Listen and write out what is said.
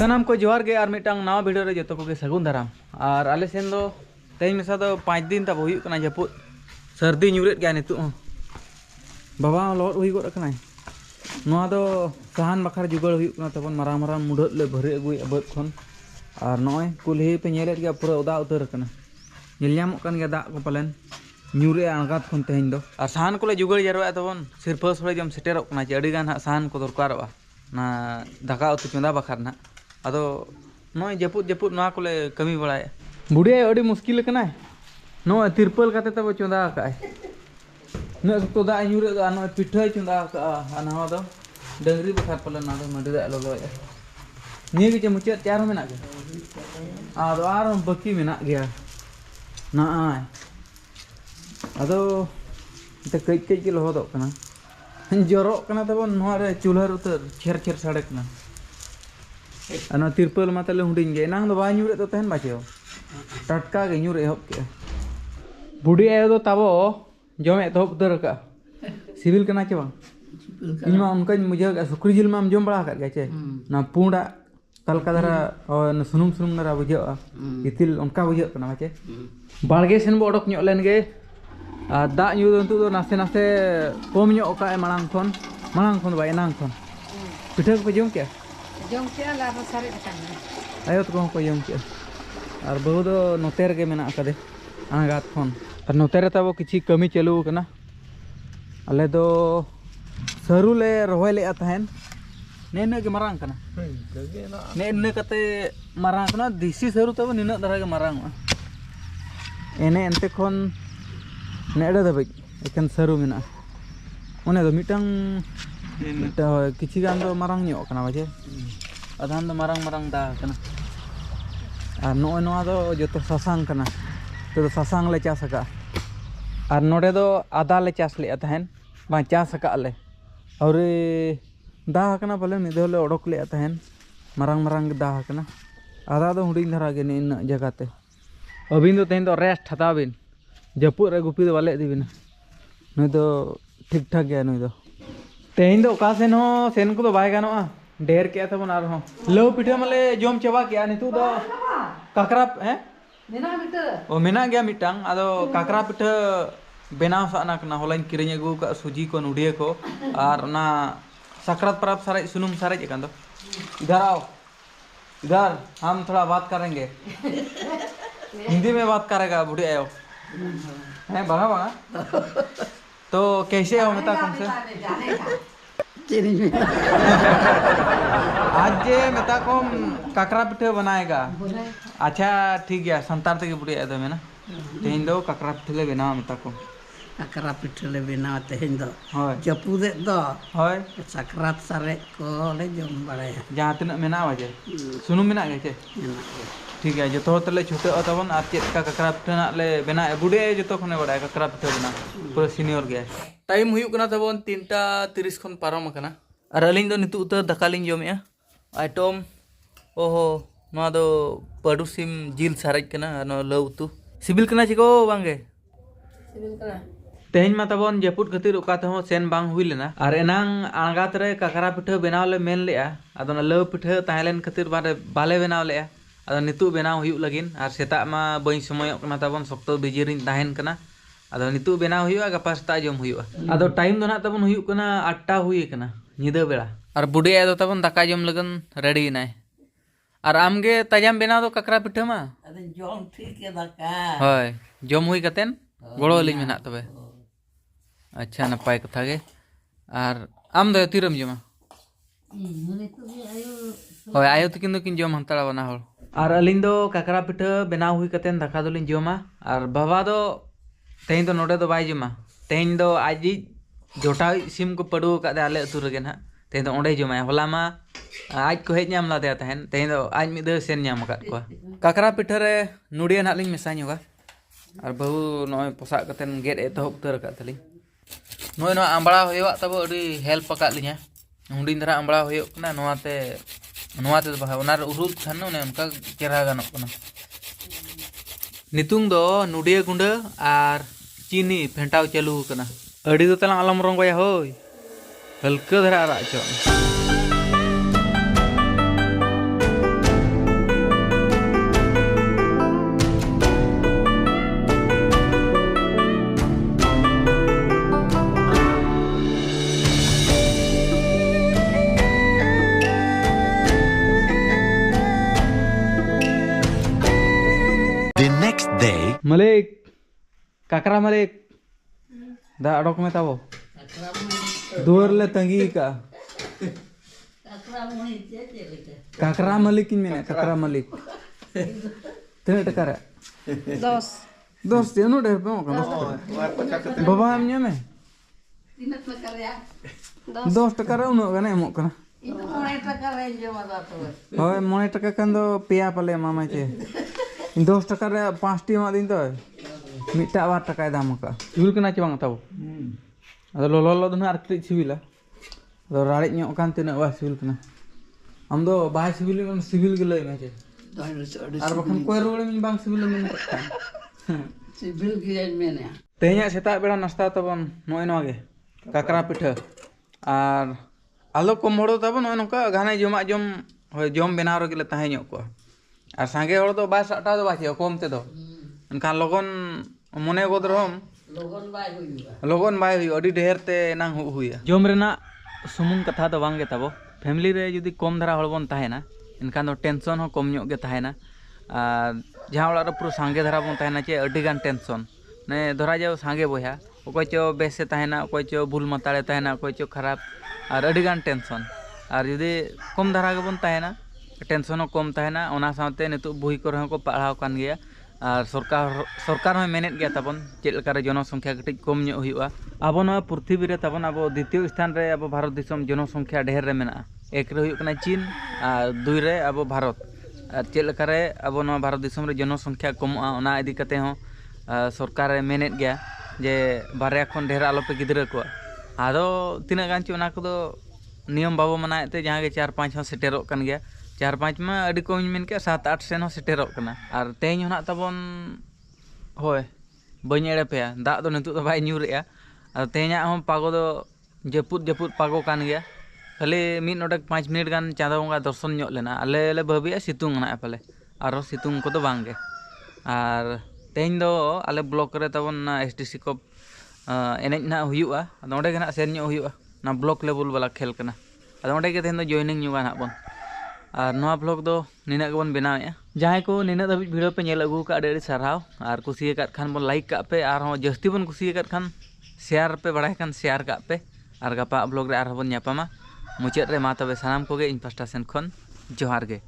सानाम को जोहार गे और मिटांग नवा वीडियो रे जतो को सगुन दाराम और आले सेन दो तेज मेसा दो 5 दिन तब हुई कना जपुत सर्दी ᱧᱩᱨᱮᱫ गया नितु बाबा लॉट हुई गो कना नवा दो साहान बखर जुगाड़ हुई कना तबन माराम माराम मुढत ले भरे अगुई बद खन और नय कुल्ही पे नेलेत गया पूरा उदा उतर कना नेल ᱧᱟᱢᱚᱜ kan गया दा को पलेन ᱧᱩᱨᱮ आणगात खन तेहन दो और साहान को ले जुगाड़ जरवा तबन सिरफस होले जम सेटेरक कना जे अडी गान हा साहान को दरकारवा ना दाका उतु चंदा बखर ना अदो नय जपुत जपुत ना कोले कमी बड़ाय बुढ़िया अड़ी मुश्किल कना नय तिरपल काते तब चंदा काय न तो दा ᱧᱩᱨᱮ दा नय पिठा चंदा का अनवा दो डंगरी बखर पले ना दो मडे दा लोलोय निये के मुचे चार मेना के आदो आर बाकी मेना गया ना आय अदो ते कई कई के लहदो कना जरो कना तब नवा रे चूल्हा उतर छेर छेर साड़े कना अना तिरपल मातले हुडिंग गे नांग दो बाय ᱧᱩᱨᱮ तो तहन बाचो टटका गे ᱧᱩᱨᱮ हब के बुढ़ी आयो दो तबो जमे तो उतर का सिविल कना चे बांग इमा उनका मुझे सुकरी जिल माम जम बड़ा का चे ना पुंडा तलका दरा और सुनुम सुनुम नरा बुझे इतिल उनका बुझे कना बाचे बालगे सेन बो ओडक ᱧᱚᱜ len ge दा ᱧᱩ दो तो नासे नासे कम ᱧᱚᱜ का मांग खन बाय नांग खन पिठा को जम के लाभ सारे आयो तो को जम के और बहु दो नोतेर के मेना कदे आगात खन और नोतेर तब किछि कमी चालू कना अले दो सरू ले रोहय ले तहन नेने के मारांग कना नेने कते मारांग कना दिसी सरू तब निना दरा के मारांग एने एनते खन नेडे दबे एकन सरू मेना ओने दो मिटंग किछि गान दो मारांग ᱧᱚᱜ कना बाजे आधान दो मारांग मारांग दा कना और नोय नोआ दो जतो सासांग कना तो सासांग ले चास का और नोडे दो आदा ले चास ले तहन बा चास का ले और दा कना बोले मिदोले ओडक ले तहन मारांग मारांग दा कना आदा दो हुडिंग धरा गे इन जगह ते अबिन दो तेन दो रेस्ट हताबिन जपुर रे गुपी दो वाले दिबिन नय दो ठीक ठाक गया नय दो तेन दो का सेन हो सेन को दो बाय गानोआ ढेर के तबन आर हो लो पिठा मले जोम चबा के नितु दो काकरा हैं मेना मिटा ओ मेना गया मिटांग आदो काकरा पिठा बेनाव साना कना होलाइन किरिኝ अगु का सुजी को नुडिये को और ना सकरात परब सारे सुनुम सारे कन दो इधर आओ इधर हम थोड़ा बात करेंगे हिंदी में बात करेगा बुढ़ी आयो हैं बगा बगा तो कैसे हो मता कम से आज जे मता को काकरा पिठे बनाएगा अच्छा ठीक है संतार तक बुढ़ी आयो में ना तेन दो काकरा पिठे ले बनाओ मता को काकरा पिठे ले बनाओ तेन दो जपुदे दो होय सकरात सारे को ले जम बड़ाय जहां तिना मेना वाजे सुनुम मेना गे चे ठीक है जो तले छुटे तबन और चेक का काकरा पिठे ना ले बना बुढ़े जो खने बड़ा काकरा पिठे बना पूरा सीनियर गया टाइम हुई कना तबन 3:30 खन पारम कना और अलिंग दो नितु उतर दकालिंग जमे आइटम ओहो ना दो पडुसिम जिल सारेज कना नो लव उतु सिबिल कना चिको बांगे सिबिल कना तेहन मा तबन जपुट खातिर ओका तहो सेन बांग हुई लेना और एनांग आंगात रे काकरा पिठे बनाव ले मेन लेआ अदो ना लव पिठे ताहेलेन खातिर बाले बनाव लेआ अदो नितु बनाव हुई लगिन और सेता मा बई समय कना तबन सप्तो बिजिरिन ताहेन कना अदो नितु बनाव हुई गपा सेता जम हुई अदो टाइम दो ना तबन हुई कना 8टा हुई कना निदा बेड़ा और बुढ़ी आयो तबन दाका जम लगन रेडी नाय और आमगे ताजाम बनाव दो काकरा पिठे मा अदे जम ठीक है दाका होय जम हुई कतेन गोड़ो लिन मेना तबे अच्छा नपाय कथा गे और आम दो तिरम जमा होय आयो तकिन दो किन जम हंतड़ा बना होल और अलिन दो काकरा पिठे बनाव हुई कतेन दाका दोलिन जमा और बाबा दो तेन दो नोडे दो बाय जमा तेन दो आजी जोटा सिम को पड़ू का दे आले अतु रगे ना तेन दो ओंडे जमा होला मा आज को हेज नाम लादे तहन तेन दो आज मिद सेन नाम का को काकरा पिठे रे नुडिया ना लिन मेसा ᱧᱚᱜᱟ और बहु नय पोसा कतेन गेट एतहब उतर का तली नय नो आंबड़ा होयवा तब अडी हेल्प का लिया हुंडिन धरा आंबड़ा होयो कना नोवाते बहा ओनार उरुद खान ने उनका चेहरा गानो कना नितुंग दो नुडिया गुंडा और चीनी फेंटाव चालू कना अडी दो तला आलम रंगया होय हल्का धरा आरा चो मलिक काकरा मलिक दा अडोक में ताबो दुआर ले तंगी का काकरा मलिक इन में काकरा मलिक तीन टका रे 10 तीनो ढेर पे बाबा हमने में 10 टका रे उनो गने एमो कना होय 9 टका कन दो पेया पले मामा चे 10 टका रे 5 टी मा दिन तो मिटा 8 टका दाम का सिविल कना चे बांग ताबो अदो लोलो दो आर क्रिच सिविला अदो राड़ी ᱧᱚᱜ kan tina wa सिविल कना हम दो बाय सिविल में सिविल के लय में चे आर बखन कोई रोड में बांग सिविल में सिविल की मेने तेहኛ सेता बेड़ा नाश्ता तबन नय नगे काकरा पिठा और आलो कम हड़ तबन नय नका घाने जमा जम होय जम बनाव रगेले ताहे ᱧᱚᱜ को और सांगे हड़ दो बाय साटा दो बाचे कम ते दो एनखान लगन मने गोद रहम लगन बाय हुई अडी ढेर ते नांग हुई जम रेना सुमुंग कथा दो बांगे तबो फैमिली रे जुदी कम धरा हड़ बन ताहेना एनखान दो टेंशन हो कम ᱧᱚᱜ गे ताहेना और जहाँ ओड़ा रे पुरो सांगे धरा बन ताहेना चे अडी गान टेंशन ने धरा जाओ सांगे बया अकय चो बेसे ताहेना अकय चो भूल मताड़े ताहेना अकय चो खराब और अडी गान टेंशन और जुदी कम धरा गे बन ताहेना टेंशन हो कम ताहेना ओना साथे नितु बुही को रह को पढ़ाव कान गया और सरकार हो मेनेट गया तबन चेक लका रे जनसंख्या कटिज कम ᱧᱚᱜ हुआ आबो न पृथ्वी रे तबन आबो द्वितीय स्थान रे आबो भारत दिसम जनसंख्या ढेर रे मेना एक रे हुई कना चीन और दुई रे आबो भारत और चेक लका रे आबो न भारत दिसम रे जनसंख्या कमआ ओना इदी कते हो सरकार रे मेनेट गया जे बारया खन ढेर आलोपे गिद्रा को आदो तिना गान ची ओना को नियम बाबो मनाते जहाँ के 4-5 हो सेटेरो कन गया 4-5 में अड़ी कम मेन के 7-8 सेन हो सेटेरो कना और तेज होना तबन होय बनी एड़े पे दाग दो नितु तो बाय न्यूरेआ और तेजा हम पागो दो जपुद पागो कान गया खाली मिड नोडक 5 मिनट गान चाँदा बंगा दर्शन ᱧᱚᱜ लेना आले ले भाबिया सितुंग ना पाले और सितुंग को तो बांगे और तेज दो आले ब्लॉक रे तबन एसटीसी को एनेज ना हुयुआ अदो ओंडे गना सेन ᱧᱚᱜ हुयुआ ना ब्लॉक लेवल वाला खेल कना अदो ओंडे के तेन दो जॉइनिंग ᱧᱚᱜᱟ ना बन और नवा ब्लॉग दो निना के बन बनावे जहां को निना धाबी वीडियो पे नेल अगू का अड़ी साराव और कुसी खान बन लाइक का पे और जस्ती बन कुसी खान शेयर पे बड़ा खान शेयर का पे और गपा ब्लॉग रे और बन मुचाद रे मा तबे सानाम को गे इन पास्टा सेन खन जोहार गे।